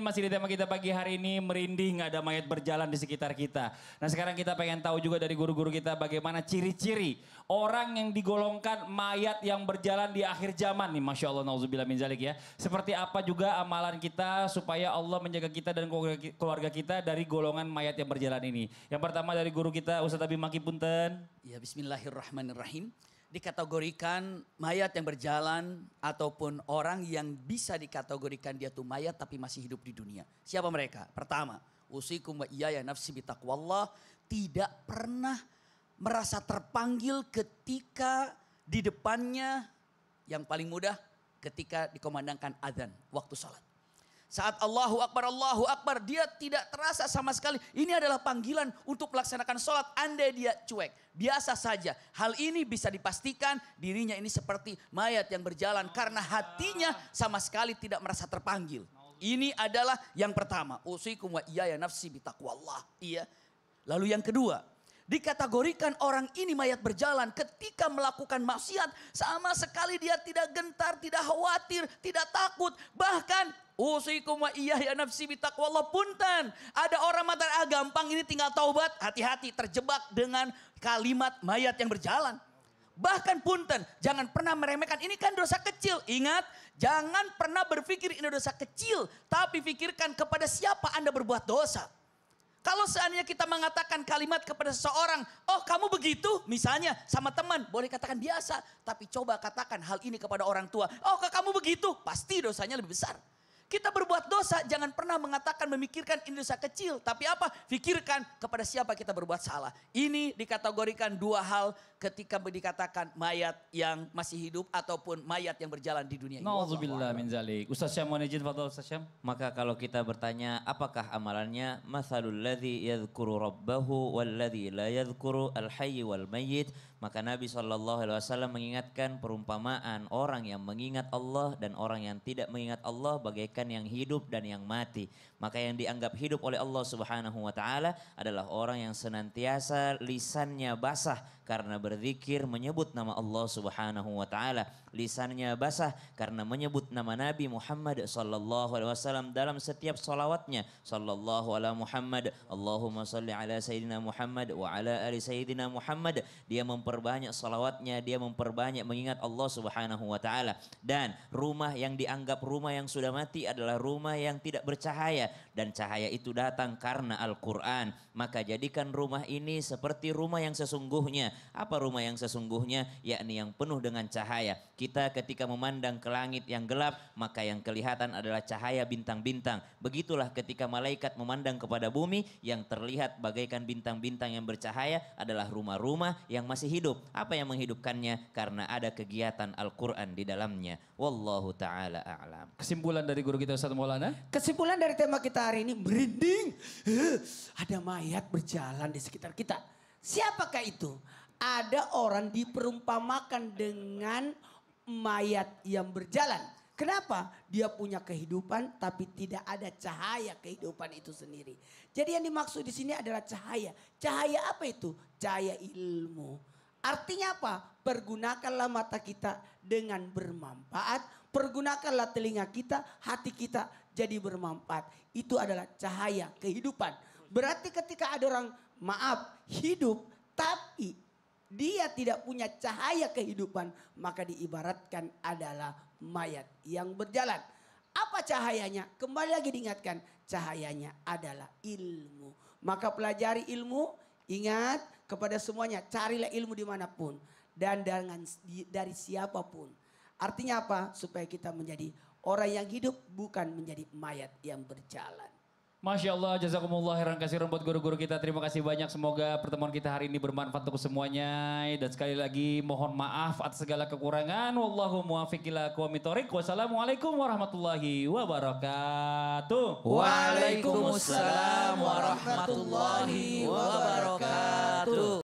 masih di tema kita pagi hari ini, merinding ada mayat berjalan di sekitar kita. Nah sekarang kita pengen tahu juga dari guru-guru kita bagaimana ciri-ciri orang yang digolongkan mayat yang berjalan di akhir zaman nih. Masya Allah, na'udzubillah min zalik ya. Seperti apa juga amalan kita supaya Allah menjaga kita dan keluarga kita dari golongan mayat yang berjalan ini. Yang pertama dari guru kita Ustadz Abi Maki Punten. Ya, bismillahirrahmanirrahim. Dikategorikan mayat yang berjalan ataupun orang yang bisa dikategorikan dia tuh mayat tapi masih hidup di dunia. Siapa mereka? Pertama, usikum wa iyaya nafsi bitaqwallah, tidak pernah merasa terpanggil ketika di depannya yang paling mudah ketika dikomandangkan azan waktu salat. Saat Allahu Akbar, dia tidak terasa sama sekali. Ini adalah panggilan untuk melaksanakan sholat. Andai dia cuek, biasa saja. Hal ini bisa dipastikan dirinya ini seperti mayat yang berjalan. Karena hatinya sama sekali tidak merasa terpanggil. Ini adalah yang pertama. Usikum wa iyaya nafsi bitaqwallah. Iya. Lalu yang kedua. Dikategorikan orang ini mayat berjalan ketika melakukan maksiat. Sama sekali dia tidak gentar, tidak khawatir, tidak takut. Bahkan usikum wa iyaya nafsi bitaqwallah, punten. Ada orang mata gampang ini tinggal taubat. Hati-hati terjebak dengan kalimat mayat yang berjalan. Bahkan punten, jangan pernah meremehkan. Ini kan dosa kecil. Ingat, jangan pernah berpikir ini dosa kecil. Tapi pikirkan kepada siapa Anda berbuat dosa. Kalau seandainya kita mengatakan kalimat kepada seseorang, oh kamu begitu, misalnya sama teman, boleh katakan biasa. Tapi coba katakan hal ini kepada orang tua, oh kamu begitu, pasti dosanya lebih besar. Kita berbuat dosa, jangan pernah mengatakan memikirkan ini dosa kecil. Tapi apa? Pikirkan kepada siapa kita berbuat salah. Ini dikategorikan dua hal ketika dikatakan mayat yang masih hidup ataupun mayat yang berjalan di dunia ini. Na'udzubillah min zalik. Ustaz Syam, mohon izin, fadhal Ustaz Syam. Maka kalau kita bertanya apakah amalannya, mathalul ladzi yadhkuru rabbahu wal ladzi la yadhkuru al hayy wal mayyit, maka Nabi SAW mengingatkan perumpamaan orang yang mengingat Allah dan orang yang tidak mengingat Allah bagaikan yang hidup dan yang mati. Maka yang dianggap hidup oleh Allah Subhanahu wa taala adalah orang yang senantiasa lisannya basah karena berzikir menyebut nama Allah Subhanahu wa taala. Lisannya basah karena menyebut nama Nabi Muhammad sallallahu alaihi wasallam dalam setiap salawatnya. Sallallahu ala Muhammad, Allahumma salli ala sayyidina Muhammad wa ala ali sayyidina Muhammad. Dia memperbanyak salawatnya, dia memperbanyak mengingat Allah Subhanahu wa taala. Dan rumah yang dianggap rumah yang sudah mati adalah rumah yang tidak bercahaya dan cahaya itu datang karena Al-Qur'an. Maka jadikan rumah ini seperti rumah yang sesungguhnya. Apa rumah yang sesungguhnya? Yakni yang penuh dengan cahaya. Kita ketika memandang ke langit yang gelap, maka yang kelihatan adalah cahaya bintang-bintang. Begitulah ketika malaikat memandang kepada bumi, yang terlihat bagaikan bintang-bintang yang bercahaya adalah rumah-rumah yang masih hidup. Apa yang menghidupkannya? Karena ada kegiatan Al-Quran di dalamnya. Wallahu ta'ala a'lam. Kesimpulan dari guru kita Ustadz Maulana? Kesimpulan dari tema kita hari ini, merinding. Ada mayat berjalan di sekitar kita. Siapakah itu? Ada orang diperumpamakan dengan mayat yang berjalan. Kenapa? Dia punya kehidupan tapi tidak ada cahaya kehidupan itu sendiri. Jadi yang dimaksud di sini adalah cahaya. Cahaya apa itu? Cahaya ilmu. Artinya apa? Pergunakanlah mata kita dengan bermanfaat. Pergunakanlah telinga kita, hati kita jadi bermanfaat. Itu adalah cahaya kehidupan. Berarti ketika ada orang, maaf, hidup tapi dia tidak punya cahaya kehidupan, maka diibaratkan adalah mayat yang berjalan. Apa cahayanya? Kembali lagi diingatkan, cahayanya adalah ilmu. Maka pelajari ilmu, ingat kepada semuanya, carilah ilmu dimanapun. Dan dari siapapun. Artinya apa? Supaya kita menjadi orang yang hidup, bukan menjadi mayat yang berjalan. Masya Allah, jazakumullah khairan katsiran buat guru-guru kita. Terima kasih banyak, semoga pertemuan kita hari ini bermanfaat untuk semuanya. Dan sekali lagi mohon maaf atas segala kekurangan. Wallahu muwaffiq ila aqwamit thoriq. Wassalamualaikum warahmatullahi wabarakatuh. Waalaikumsalam warahmatullahi wabarakatuh.